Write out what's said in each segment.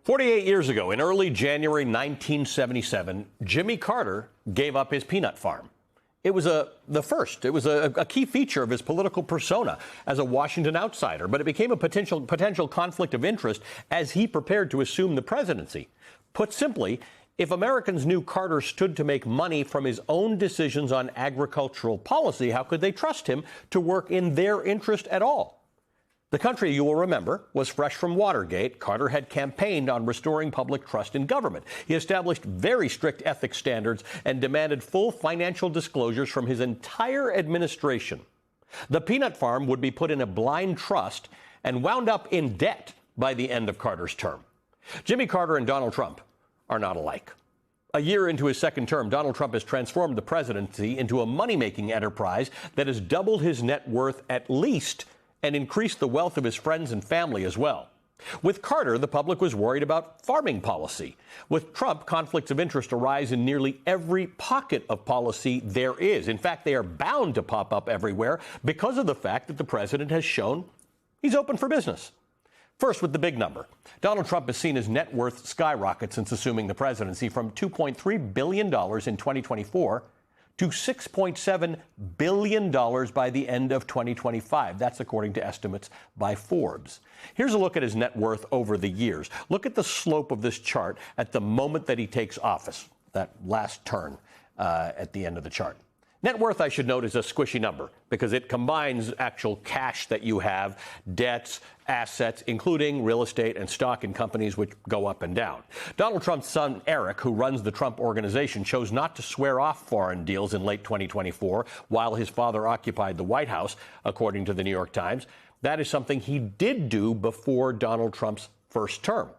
48 years ago, in early January 1977, Jimmy Carter gave up his peanut farm. It was a key feature of his political persona as a Washington outsider, but it became a potential conflict of interest as he prepared to assume the presidency. Put simply, if Americans knew Carter stood to make money from his own decisions on agricultural policy, how could they trust him to work in their interest at all? The country, you will remember, was fresh from Watergate. Carter had campaigned on restoring public trust in government. He established very strict ethics standards and demanded full financial disclosures from his entire administration. The peanut farm would be put in a blind trust and wound up in debt by the end of Carter's term. Jimmy Carter and Donald Trump are not alike. A year into his second term, Donald Trump has transformed the presidency into a money-making enterprise that has doubled his net worth at least and increased the wealth of his friends and family as well. With Carter, the public was worried about farming policy. With Trump, conflicts of interest arise in nearly every pocket of policy there is. In fact, they are bound to pop up everywhere because of the fact that the president has shown he's open for business. First, with the big number. Donald Trump has seen his net worth skyrocket since assuming the presidency from $2.3 billion in 2024 to $6.7 billion by the end of 2025. That's according to estimates by Forbes. Here's a look at his net worth over the years. Look at the slope of this chart at the moment that he takes office, that last turn at the end of the chart. Net worth, I should note, is a squishy number because it combines actual cash that you have, debts, assets, including real estate and stock in companies which go up and down. Donald Trump's son, Eric, who runs the Trump Organization, chose not to swear off foreign deals in late 2024 while his father occupied the White House, according to the New York Times. That is something he did do before Donald Trump's first term.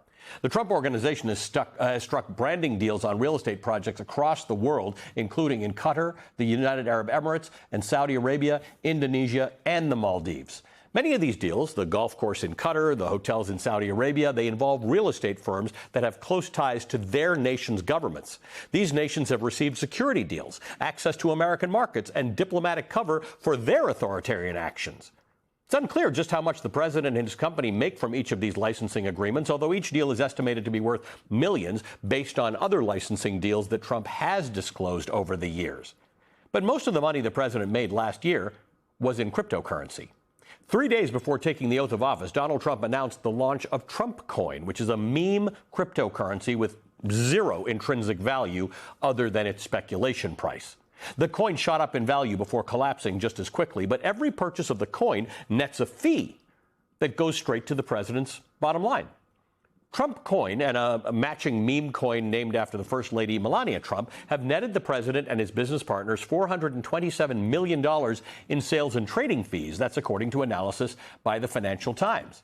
The Trump Organization has struck branding deals on real estate projects across the world, including in Qatar, the United Arab Emirates, and Saudi Arabia, Indonesia, and the Maldives. Many of these deals, the golf course in Qatar, the hotels in Saudi Arabia, they involve real estate firms that have close ties to their nation's governments. These nations have received security deals, access to American markets, and diplomatic cover for their authoritarian actions. It's unclear just how much the president and his company make from each of these licensing agreements, although each deal is estimated to be worth millions based on other licensing deals that Trump has disclosed over the years. But most of the money the president made last year was in cryptocurrency. 3 days before taking the oath of office, Donald Trump announced the launch of Trump Coin, which is a meme cryptocurrency with zero intrinsic value other than its speculation price. The coin shot up in value before collapsing just as quickly, but every purchase of the coin nets a fee that goes straight to the president's bottom line. Trump Coin and a matching meme coin named after the First Lady Melania Trump have netted the president and his business partners $427 million in sales and trading fees. That's according to analysis by the Financial Times.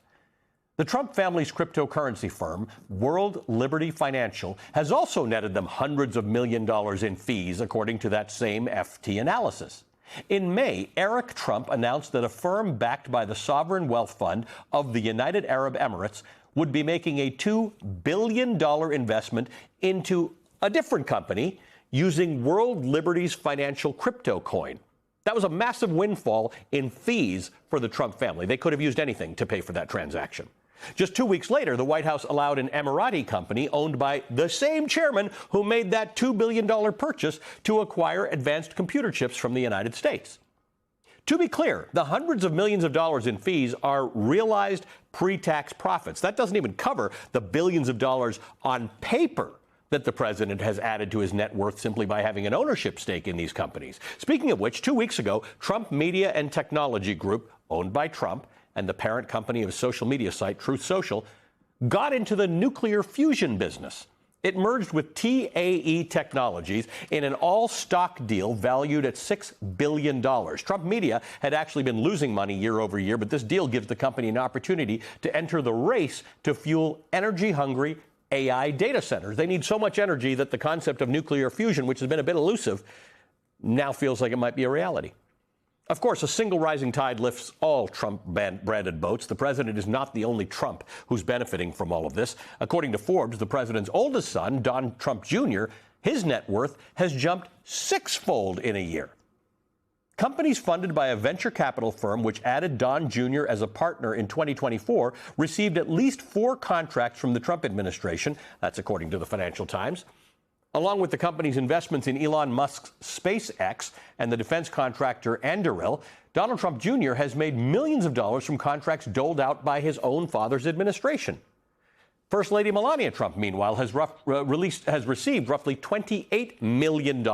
The Trump family's cryptocurrency firm, World Liberty Financial, has also netted them hundreds of millions of dollars in fees, according to that same FT analysis. In May, Eric Trump announced that a firm backed by the Sovereign Wealth Fund of the United Arab Emirates would be making a $2 billion investment into a different company using World Liberty's financial crypto coin. That was a massive windfall in fees for the Trump family. They could have used anything to pay for that transaction. Just 2 weeks later, the White House allowed an Emirati company owned by the same chairman who made that $2 billion purchase to acquire advanced computer chips from the United States. To be clear, the hundreds of millions of dollars in fees are realized pre-tax profits. That doesn't even cover the billions of dollars on paper that the president has added to his net worth simply by having an ownership stake in these companies. Speaking of which, 2 weeks ago, Trump Media and Technology Group, owned by Trump, and the parent company of his social media site, Truth Social, got into the nuclear fusion business. It merged with TAE Technologies in an all-stock deal valued at $6 billion. Trump Media had actually been losing money year over year, but this deal gives the company an opportunity to enter the race to fuel energy-hungry AI data centers. They need so much energy that the concept of nuclear fusion, which has been a bit elusive, now feels like it might be a reality. Of course, a single rising tide lifts all Trump-branded boats. The president is not the only Trump who's benefiting from all of this. According to Forbes, the president's oldest son, Don Trump Jr., his net worth has jumped sixfold in a year. Companies funded by a venture capital firm, which added Don Jr. as a partner in 2024, received at least 4 contracts from the Trump administration. That's according to the Financial Times. Along with the company's investments in Elon Musk's SpaceX and the defense contractor Anduril, Donald Trump Jr. has made millions of dollars from contracts doled out by his own father's administration. First Lady Melania Trump, meanwhile, has received roughly $28 million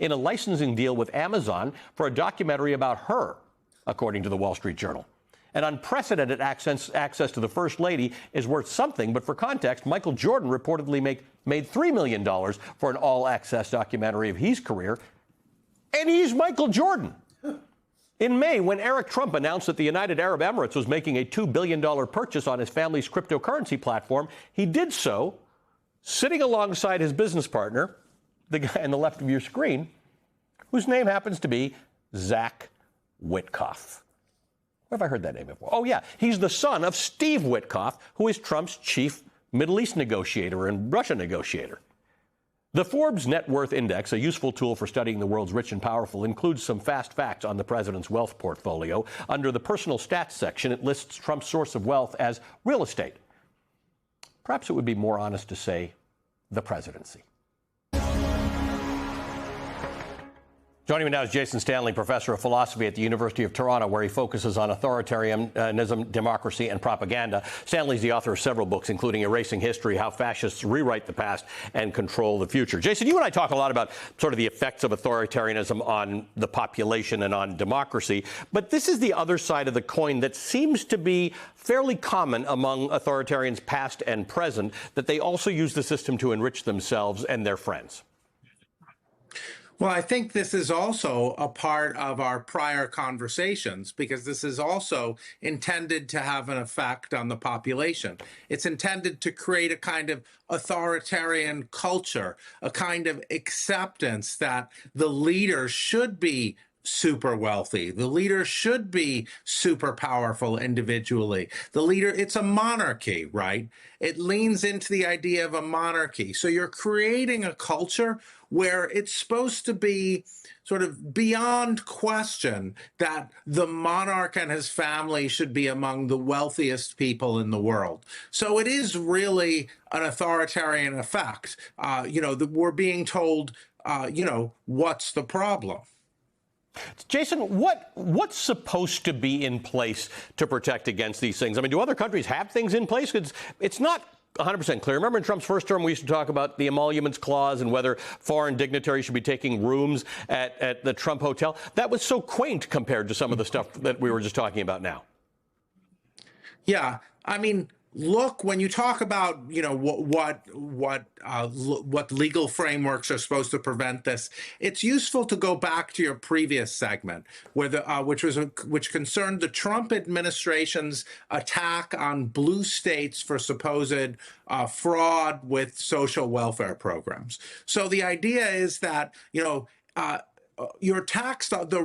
in a licensing deal with Amazon for a documentary about her, according to the Wall Street Journal. And unprecedented access to the First Lady is worth something, but for context, Michael Jordan reportedly made $3 million for an all-access documentary of his career, and he's Michael Jordan. In May, when Eric Trump announced that the United Arab Emirates was making a $2 billion purchase on his family's cryptocurrency platform, he did so sitting alongside his business partner, the guy on the left of your screen, whose name happens to be Zach Witkoff. Where have I heard that name before? Oh, yeah. He's the son of Steve Witkoff, who is Trump's chief Middle East negotiator and Russia negotiator. The Forbes Net Worth Index, a useful tool for studying the world's rich and powerful, includes some fast facts on the president's wealth portfolio. Under the personal stats section, it lists Trump's source of wealth as real estate. Perhaps it would be more honest to say the presidency. Joining me now is Jason Stanley, professor of philosophy at the University of Toronto, where he focuses on authoritarianism, democracy, and propaganda. Stanley's the author of several books, including Erasing History, How Fascists Rewrite the Past and Control the Future. Jason, you and I talk a lot about sort of the effects of authoritarianism on the population and on democracy, but this is the other side of the coin that seems to be fairly common among authoritarians past and present, that they also use the system to enrich themselves and their friends. Well, I think this is also a part of our prior conversations, because this is also intended to have an effect on the population. It's intended to create a kind of authoritarian culture, a kind of acceptance that the leader should be super wealthy. The leader should be super powerful individually. The leader, it's a monarchy, right? It leans into the idea of a monarchy. So you're creating a culture where it's supposed to be sort of beyond question that the monarch and his family should be among the wealthiest people in the world. So it is really an authoritarian effect. We're being told, what's the problem? Jason, what's supposed to be in place to protect against these things? I mean, do other countries have things in place? It's not 100% clear. Remember in Trump's first term, we used to talk about the emoluments clause and whether foreign dignitaries should be taking rooms at the Trump Hotel. That was so quaint compared to some of the stuff that we were just talking about now. Yeah, I mean, look, when you talk about, what legal frameworks are supposed to prevent this, it's useful to go back to your previous segment, which concerned the Trump administration's attack on blue states for supposed fraud with social welfare programs. So the idea is that, the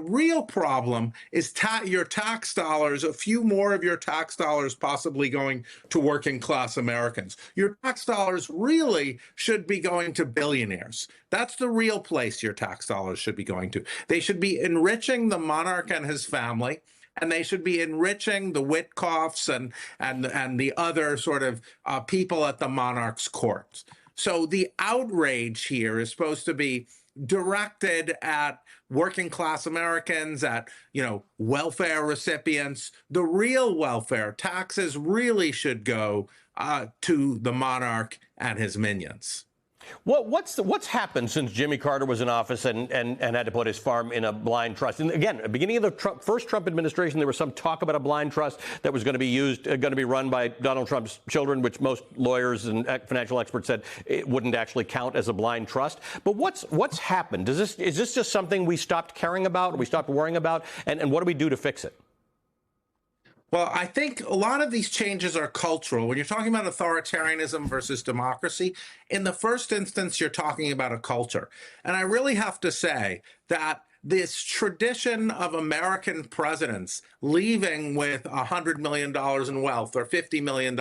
real problem is your tax dollars, a few more of your tax dollars possibly going to working class Americans. Your tax dollars really should be going to billionaires. That's the real place your tax dollars should be going to. They should be enriching the monarch and his family, and they should be enriching the Witkoffs and the other sort of people at the monarch's court. So the outrage here is supposed to be directed at working class Americans, at, welfare recipients. The real welfare taxes really should go to the monarch and his minions. What's happened since Jimmy Carter was in office and had to put his farm in a blind trust? And again, at the beginning of the first Trump administration, there was some talk about a blind trust that was going to be run by Donald Trump's children, which most lawyers and financial experts said it wouldn't actually count as a blind trust. But what's happened? Is this just something we stopped caring about, or we stopped worrying about? And what do we do to fix it? Well, I think a lot of these changes are cultural. When you're talking about authoritarianism versus democracy, in the first instance, you're talking about a culture. And I really have to say that this tradition of American presidents leaving with $100 million in wealth or $50 million,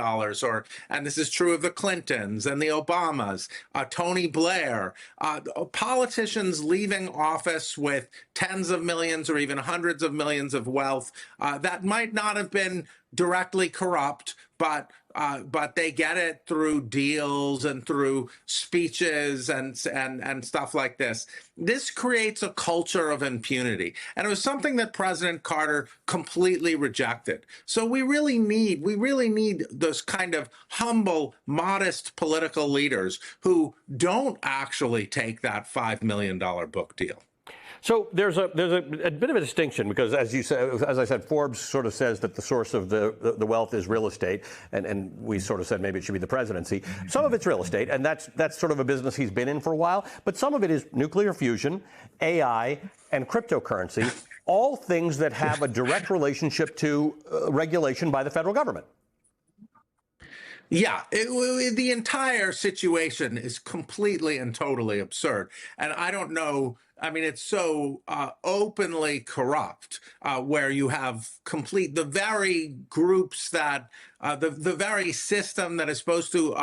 and this is true of the Clintons and the Obamas, Tony Blair, politicians leaving office with tens of millions or even hundreds of millions of wealth that might not have been directly corrupt, but they get it through deals and through speeches and stuff like this. This creates a culture of impunity, and it was something that President Carter completely rejected. So we really need those kind of humble, modest political leaders who don't actually take that $5 million book deal. So there's a bit of a distinction because, as I said, Forbes sort of says that the source of the wealth is real estate, and we sort of said maybe it should be the presidency. Some of it's real estate, and that's sort of a business he's been in for a while. But some of it is nuclear fusion, AI, and cryptocurrency, all things that have a direct relationship to regulation by the federal government. Yeah, the entire situation is completely and totally absurd. And I don't know. I mean, it's so openly corrupt where you have the very groups that the very system that is supposed to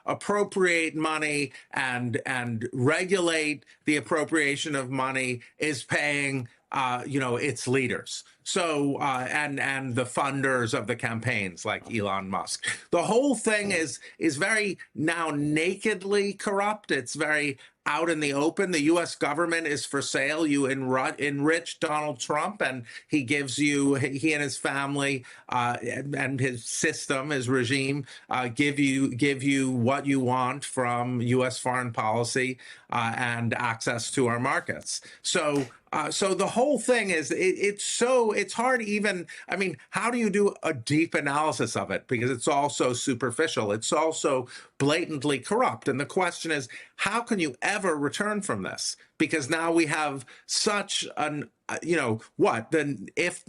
appropriate money and regulate the appropriation of money is paying its leaders. So and the funders of the campaigns like Elon Musk. The whole thing is very now nakedly corrupt. It's very out in the open. The U.S. government is for sale. You enrich Donald Trump, and he and his family and his system, his regime, give you what you want from U.S. foreign policy and access to our markets. So the whole thing is it's hard even. I mean, how do you do a deep analysis of it? Because it's all so superficial. It's also blatantly corrupt. And the question is, how can you ever return from this? Because now we have such an, then if,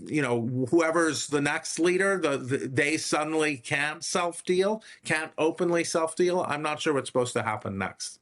whoever's the next leader, they suddenly can't openly self-deal. I'm not sure what's supposed to happen next.